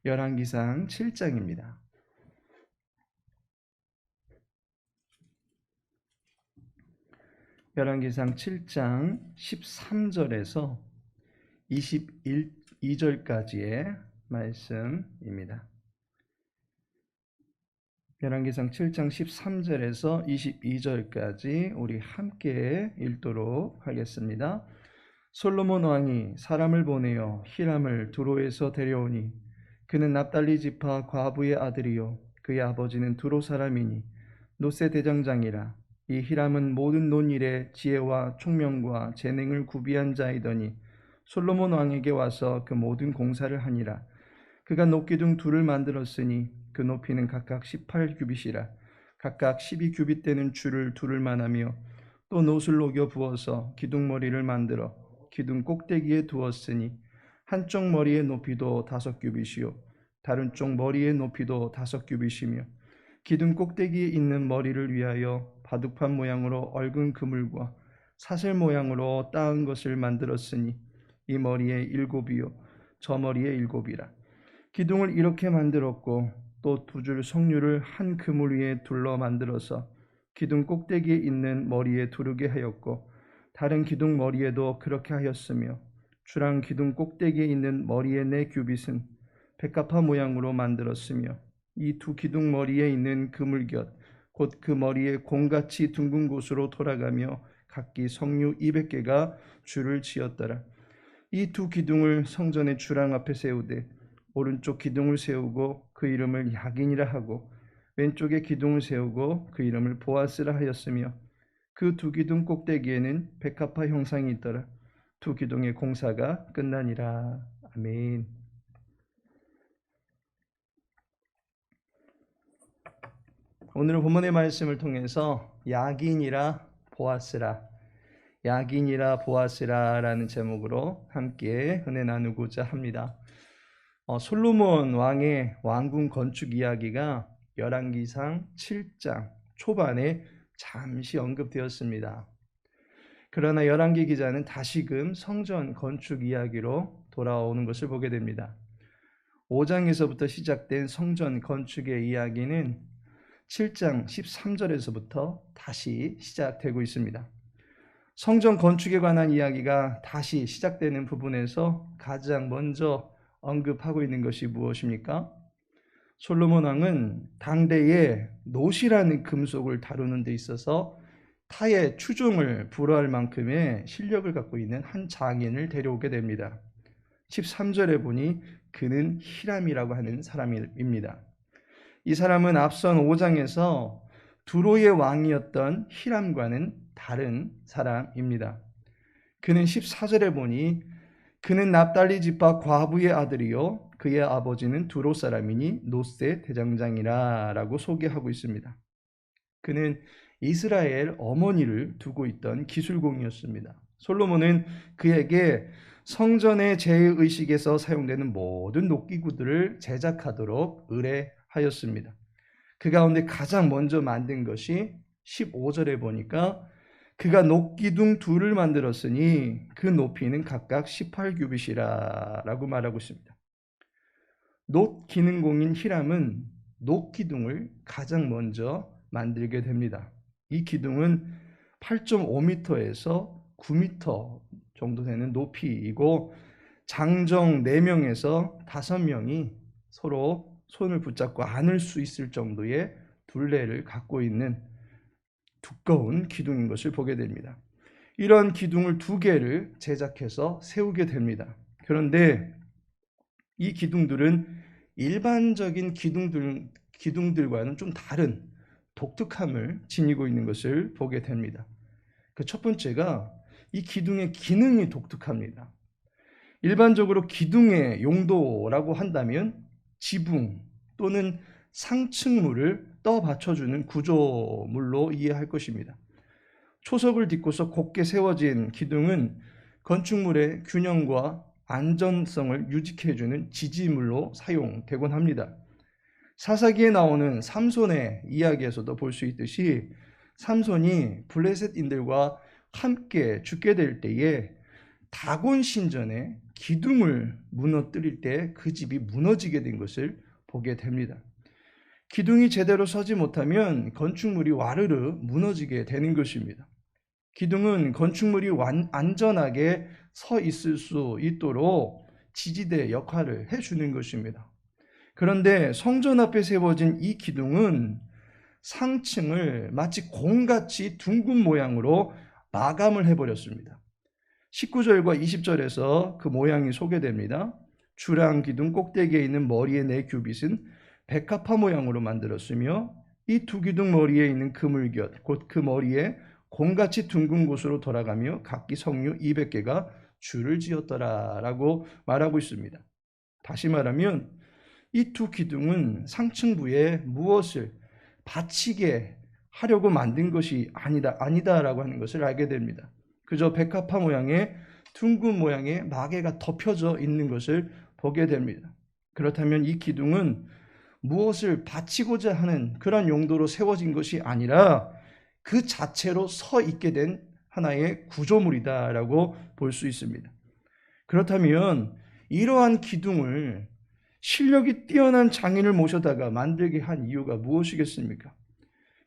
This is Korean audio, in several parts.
열왕기상 7장입니다. 열왕기상 7장 13절에서 22절까지의 말씀입니다. 열왕기상 7장 13절에서 22절까지 우리 함께 읽도록 하겠습니다. 솔로몬 왕이 사람을 보내어 히람을 두로에서 데려오니 그는 납달리 지파 과부의 아들이요 그의 아버지는 두로 사람이니 노세 대장장이라. 이 히람은 모든 논일에 지혜와 총명과 재능을 구비한 자이더니 솔로몬 왕에게 와서 그 모든 공사를 하니라. 그가 높기둥 둘을 만들었으니 그 높이는 각각 18규빗이라. 각각 12규빗 되는 줄을 둘을 만하며 또 놋을 녹여 부어서 기둥머리를 만들어 기둥 꼭대기에 두었으니 한쪽 머리의 높이도 5규빗이요 다른 쪽 머리의 높이도 5규빗이며 기둥 꼭대기에 있는 머리를 위하여 바둑판 모양으로 얽은 그물과 사슬 모양으로 따은 것을 만들었으니 이 머리에 7이요 저 머리에 7이라. 기둥을 이렇게 만들었고 또 2줄 석류를 한 그물 위에 둘러 만들어서 기둥 꼭대기에 있는 머리에 두르게 하였고 다른 기둥 머리에도 그렇게 하였으며 주랑 기둥 꼭대기에 있는 머리의 4규빗은 백합화 모양으로 만들었으며 이 2 기둥 머리에 있는 그물곁 곧 그 머리에 공같이 둥근 곳으로 돌아가며 각기 석류 200개가 줄을 지었더라. 이 2 기둥을 성전의 주랑 앞에 세우되 오른쪽 기둥을 세우고 그 이름을 야긴이라 하고 왼쪽에 기둥을 세우고 그 이름을 보아스라 하였으며 그 2 기둥 꼭대기에는 백합화 형상이 있더라. 2 기둥의 공사가 끝나니라. 아멘. 오늘 본문의 말씀을 통해서 야긴이라 보아스라, 야긴이라 보아스라라는 제목으로 함께 은혜 나누고자 합니다. 솔로몬 왕의 왕궁 건축 이야기가 열왕기상 7장 초반에 잠시 언급되었습니다. 그러나 열왕기 기자는 다시금 성전 건축 이야기로 돌아오는 것을 보게 됩니다. 5장에서부터 시작된 성전 건축의 이야기는 7장 13절에서부터 다시 시작되고 있습니다. 성전 건축에 관한 이야기가 다시 시작되는 부분에서 가장 먼저 언급하고 있는 것이 무엇입니까? 솔로몬 왕은 당대의 놋이라는 금속을 다루는 데 있어서 타의 추종을 불허할 만큼의 실력을 갖고 있는 한 장인을 데려오게 됩니다. 13절에 보니 그는 히람이라고 하는 사람입니다. 이 사람은 앞선 5장에서 두로의 왕이었던 히람과는 다른 사람입니다. 그는 14절에 보니 그는 납달리 지파 과부의 아들이요 그의 아버지는 두로 사람이니 노세 대장장이라 라고 소개하고 있습니다. 그는 이스라엘 어머니를 두고 있던 기술공이었습니다. 솔로몬은 그에게 성전의 제의식에서 사용되는 모든 녹기구들을 제작하도록 의뢰하였습니다. 그 가운데 가장 먼저 만든 것이 15절에 보니까 그가 녹기둥 둘을 만들었으니 그 높이는 각각 18규빗이라 라고 말하고 있습니다. 녹 기능공인 히람은 녹기둥을 가장 먼저 만들게 됩니다. 이 기둥은 8.5m에서 9m 정도 되는 높이이고 장정 4명에서 5명이 서로 손을 붙잡고 안을 수 있을 정도의 둘레를 갖고 있는 두꺼운 기둥인 것을 보게 됩니다. 이런 기둥을 2개를 제작해서 세우게 됩니다. 그런데 이 기둥들은 일반적인 기둥들과는 좀 다른 독특함을 지니고 있는 것을 보게 됩니다. 그 첫 번째가 이 기둥의 기능이 독특합니다. 일반적으로 기둥의 용도라고 한다면 지붕 또는 상층물을 떠받쳐주는 구조물로 이해할 것입니다. 초석을 딛고서 곧게 세워진 기둥은 건축물의 균형과 안전성을 유지해주는 지지물로 사용되곤 합니다. 사사기에 나오는 삼손의 이야기에서도 볼 수 있듯이 삼손이 블레셋인들과 함께 죽게 될 때에 다곤 신전에 기둥을 무너뜨릴 때 그 집이 무너지게 된 것을 보게 됩니다. 기둥이 제대로 서지 못하면 건축물이 와르르 무너지게 되는 것입니다. 기둥은 건축물이 안전하게 서 있을 수 있도록 지지대 역할을 해주는 것입니다. 그런데 성전 앞에 세워진 이 기둥은 상층을 마치 공같이 둥근 모양으로 마감을 해버렸습니다. 19절과 20절에서 그 모양이 소개됩니다. 주랑 기둥 꼭대기에 있는 머리의 네 규빗은 백합화 모양으로 만들었으며 이 두 기둥 머리에 있는 그물곁 곧 그 머리에 공같이 둥근 곳으로 돌아가며 각기 성류 200개가 줄을 지었더라 라고 말하고 있습니다. 다시 말하면 이 두 기둥은 상층부에 무엇을 받치게 하려고 만든 것이 아니다라고 하는 것을 알게 됩니다. 그저 백합화 모양의 둥근 모양의 마개가 덮여져 있는 것을 보게 됩니다. 그렇다면 이 기둥은 무엇을 받치고자 하는 그런 용도로 세워진 것이 아니라 그 자체로 서 있게 된 하나의 구조물이다라고 볼 수 있습니다. 그렇다면 이러한 기둥을 실력이 뛰어난 장인을 모셔다가 만들게 한 이유가 무엇이겠습니까?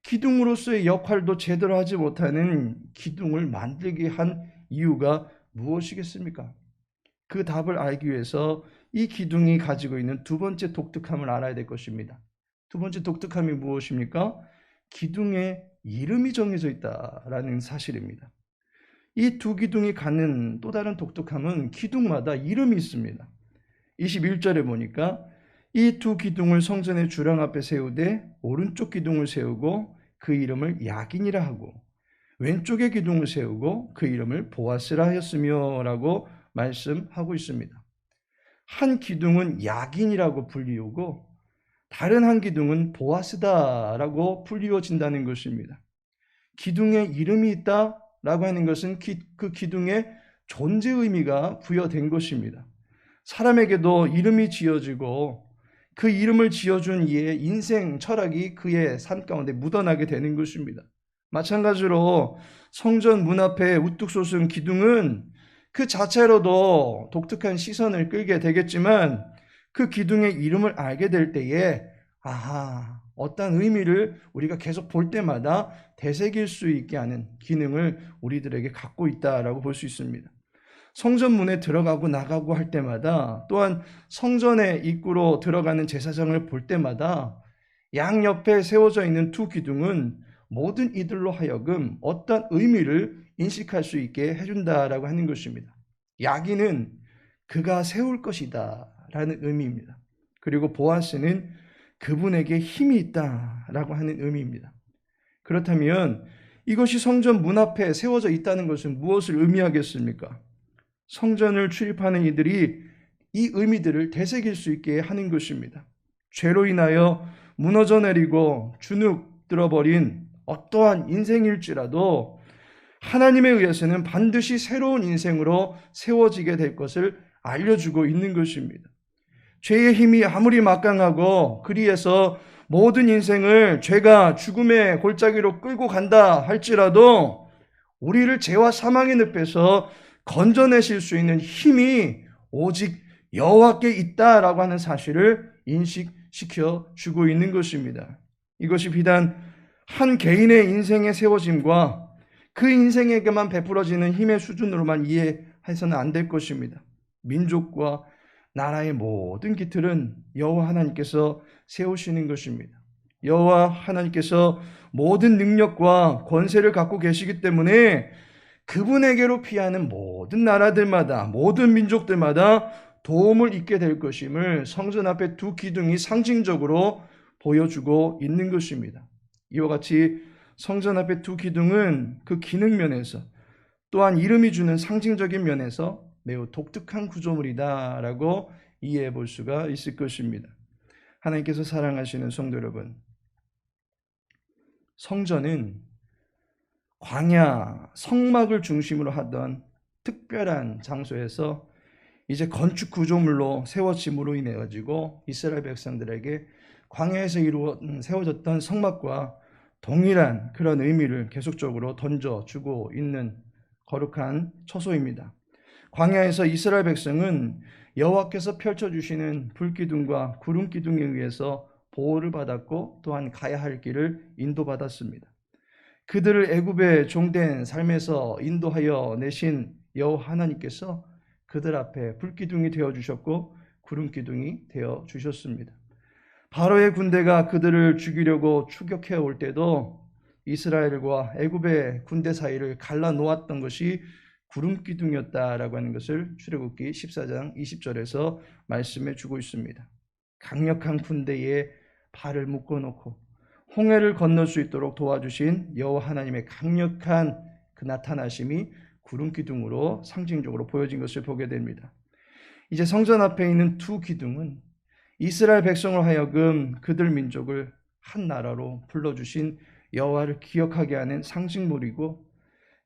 기둥으로서의 역할도 제대로 하지 못하는 기둥을 만들게 한 이유가 무엇이겠습니까? 그 답을 알기 위해서 이 기둥이 가지고 있는 두 번째 독특함을 알아야 될 것입니다. 두 번째 독특함이 무엇입니까? 기둥에 이름이 정해져 있다라는 사실입니다. 이 두 기둥이 갖는 또 다른 독특함은 기둥마다 이름이 있습니다. 21절에 보니까 이 두 기둥을 성전의 주랑 앞에 세우되 오른쪽 기둥을 세우고 그 이름을 야긴이라 하고 왼쪽의 기둥을 세우고 그 이름을 보아스라 하였으며 라고 말씀하고 있습니다. 한 기둥은 야긴이라고 불리우고 다른 한 기둥은 보아스다라고 불리워진다는 것입니다. 기둥에 이름이 있다라고 하는 것은 그 기둥의 존재 의미가 부여된 것입니다. 사람에게도 이름이 지어지고 그 이름을 지어준 이의 인생 철학이 그의 삶 가운데 묻어나게 되는 것입니다. 마찬가지로 성전 문 앞에 우뚝 솟은 기둥은 그 자체로도 독특한 시선을 끌게 되겠지만 그 기둥의 이름을 알게 될 때에 어떤 의미를 우리가 계속 볼 때마다 되새길 수 있게 하는 기능을 우리들에게 갖고 있다라고 볼 수 있습니다. 성전 문에 들어가고 나가고 할 때마다 또한 성전의 입구로 들어가는 제사장을 볼 때마다 양옆에 세워져 있는 두 기둥은 모든 이들로 하여금 어떤 의미를 인식할 수 있게 해준다라고 하는 것입니다. 야긴은 그가 세울 것이다 라는 의미입니다. 그리고 보아스는 그분에게 힘이 있다라고 하는 의미입니다. 그렇다면 이것이 성전 문 앞에 세워져 있다는 것은 무엇을 의미하겠습니까? 성전을 출입하는 이들이 이 의미들을 되새길 수 있게 하는 것입니다. 죄로 인하여 무너져 내리고 주눅 들어버린 어떠한 인생일지라도 하나님에 의해서는 반드시 새로운 인생으로 세워지게 될 것을 알려주고 있는 것입니다. 죄의 힘이 아무리 막강하고 그리해서 모든 인생을 죄가 죽음의 골짜기로 끌고 간다 할지라도 우리를 죄와 사망의 늪에서 건져내실 수 있는 힘이 오직 여호와께 있다라고 하는 사실을 인식시켜 주고 있는 것입니다. 이것이 비단 한 개인의 인생의 세워짐과 그 인생에게만 베풀어지는 힘의 수준으로만 이해해서는 안 될 것입니다. 민족과 나라의 모든 기틀은 여호와 하나님께서 세우시는 것입니다. 여호와 하나님께서 모든 능력과 권세를 갖고 계시기 때문에 그분에게로 피하는 모든 나라들마다 모든 민족들마다 도움을 잊게 될 것임을 성전 앞에 두 기둥이 상징적으로 보여주고 있는 것입니다. 이와 같이 성전 앞에 두 기둥은 그 기능 면에서 또한 이름이 주는 상징적인 면에서 매우 독특한 구조물이다라고 이해해 볼 수가 있을 것입니다. 하나님께서 사랑하시는 성도 여러분, 성전은 광야, 성막을 중심으로 하던 특별한 장소에서 이제 건축 구조물로 세워짐으로 인해 가지고 이스라엘 백성들에게 광야에서 세워졌던 성막과 동일한 그런 의미를 계속적으로 던져주고 있는 거룩한 처소입니다. 광야에서 이스라엘 백성은 여호와께서 펼쳐주시는 불기둥과 구름기둥에 의해서 보호를 받았고 또한 가야 할 길을 인도받았습니다. 그들을 애굽의 종된 삶에서 인도하여 내신 여호와 하나님께서 그들 앞에 불기둥이 되어주셨고 구름기둥이 되어주셨습니다. 바로의 군대가 그들을 죽이려고 추격해 올 때도 이스라엘과 애굽의 군대 사이를 갈라놓았던 것이 구름기둥이었다라고 하는 것을 출애굽기 14장 20절에서 말씀해 주고 있습니다. 강력한 군대에 발을 묶어놓고 홍해를 건널 수 있도록 도와주신 여호와 하나님의 강력한 그 나타나심이 구름기둥으로 상징적으로 보여진 것을 보게 됩니다. 이제 성전 앞에 있는 두 기둥은 이스라엘 백성으로 하여금 그들 민족을 한 나라로 불러주신 여호와를 기억하게 하는 상징물이고,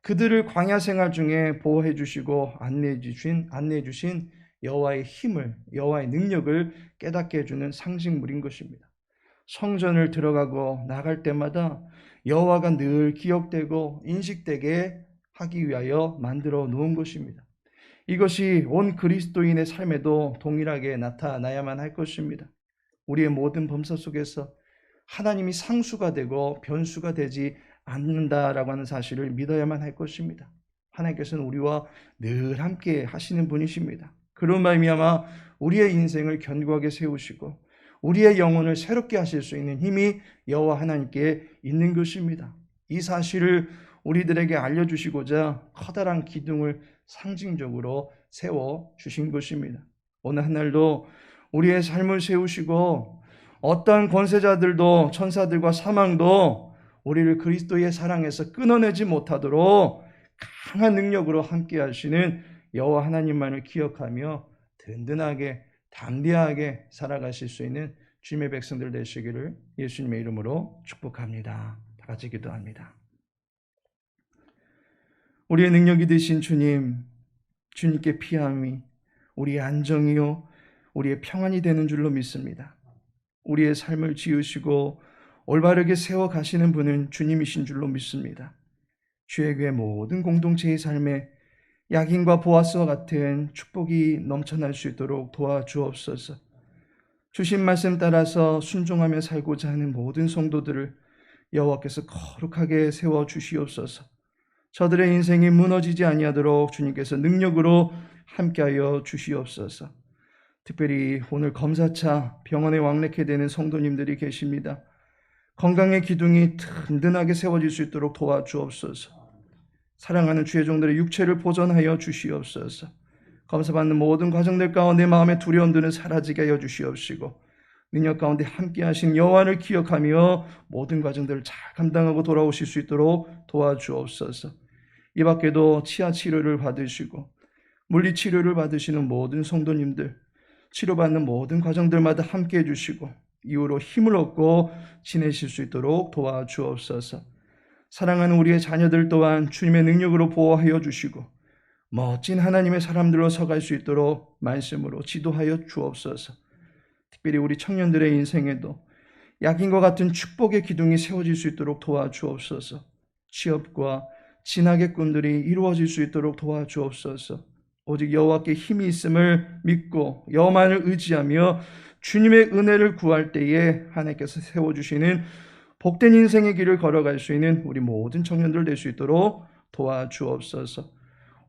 그들을 광야 생활 중에 보호해 주시고 안내해 주신 여호와의 힘을, 여호와의 능력을 깨닫게 해주는 상징물인 것입니다. 성전을 들어가고 나갈 때마다 여호와가 늘 기억되고 인식되게 하기 위하여 만들어 놓은 것입니다. 이것이 온 그리스도인의 삶에도 동일하게 나타나야만 할 것입니다. 우리의 모든 범사 속에서 하나님이 상수가 되고 변수가 되지 않는다라고 하는 사실을 믿어야만 할 것입니다. 하나님께서는 우리와 늘 함께 하시는 분이십니다. 그런 말미암아 우리의 인생을 견고하게 세우시고 우리의 영혼을 새롭게 하실 수 있는 힘이 여호와 하나님께 있는 것입니다. 이 사실을 우리들에게 알려주시고자 커다란 기둥을 상징적으로 세워주신 것입니다. 오늘 한날도 우리의 삶을 세우시고 어떠한 권세자들도 천사들과 사망도 우리를 그리스도의 사랑에서 끊어내지 못하도록 강한 능력으로 함께 하시는 여호와 하나님만을 기억하며 든든하게 담대하게 살아가실 수 있는 주님의 백성들 되시기를 예수님의 이름으로 축복합니다. 다 같이 기도합니다. 우리의 능력이 되신 주님, 주님께 피함이 우리의 안정이요 우리의 평안이 되는 줄로 믿습니다. 우리의 삶을 지으시고 올바르게 세워가시는 분은 주님이신 줄로 믿습니다. 주의 교회 모든 공동체의 삶에 야긴과 보아스와 같은 축복이 넘쳐날 수 있도록 도와주옵소서. 주신 말씀 따라서 순종하며 살고자 하는 모든 성도들을 여호와께서 거룩하게 세워주시옵소서. 저들의 인생이 무너지지 아니하도록 주님께서 능력으로 함께하여 주시옵소서. 특별히 오늘 검사차 병원에 왕래케 되는 성도님들이 계십니다. 건강의 기둥이 든든하게 세워질 수 있도록 도와주옵소서. 사랑하는 주의 종들의 육체를 보존하여 주시옵소서. 검사받는 모든 과정들 가운데 마음의 두려움들은 사라지게 하여 주시옵시고 능력 가운데 함께하신 여호와를 기억하며 모든 과정들을 잘 감당하고 돌아오실 수 있도록 도와주옵소서. 이 밖에도 치아 치료를 받으시고 물리 치료를 받으시는 모든 성도님들, 치료받는 모든 과정들마다 함께해 주시고 이후로 힘을 얻고 지내실 수 있도록 도와주옵소서. 사랑하는 우리의 자녀들 또한 주님의 능력으로 보호하여 주시고 멋진 하나님의 사람들로 서갈 수 있도록 말씀으로 지도하여 주옵소서. 특별히 우리 청년들의 인생에도 야긴과 같은 축복의 기둥이 세워질 수 있도록 도와주옵소서. 취업과 진학의 꿈들이 이루어질 수 있도록 도와주옵소서. 오직 여호와께 힘이 있음을 믿고 여호만을 의지하며 주님의 은혜를 구할 때에 하나님께서 세워주시는 복된 인생의 길을 걸어갈 수 있는 우리 모든 청년들 될 수 있도록 도와주옵소서.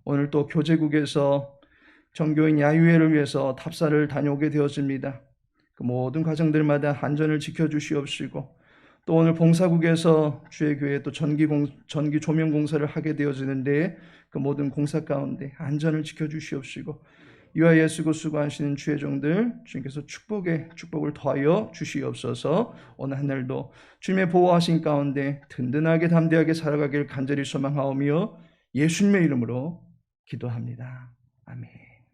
오늘 또 교제국에서 전교인 야유회를 위해서 답사를 다녀오게 되었습니다. 그 모든 과정들마다 안전을 지켜주시옵시고 또 오늘 봉사국에서 주의 교회에 또 전기 조명 공사를 하게 되어지는데 그 모든 공사 가운데 안전을 지켜주시옵시고 위하여 수고하시는 주의 종들 주님께서 축복을 더하여 주시옵소서. 오늘 한날도 주님의 보호하신 가운데 든든하게 담대하게 살아가길 간절히 소망하오며 예수님의 이름으로 기도합니다. 아멘.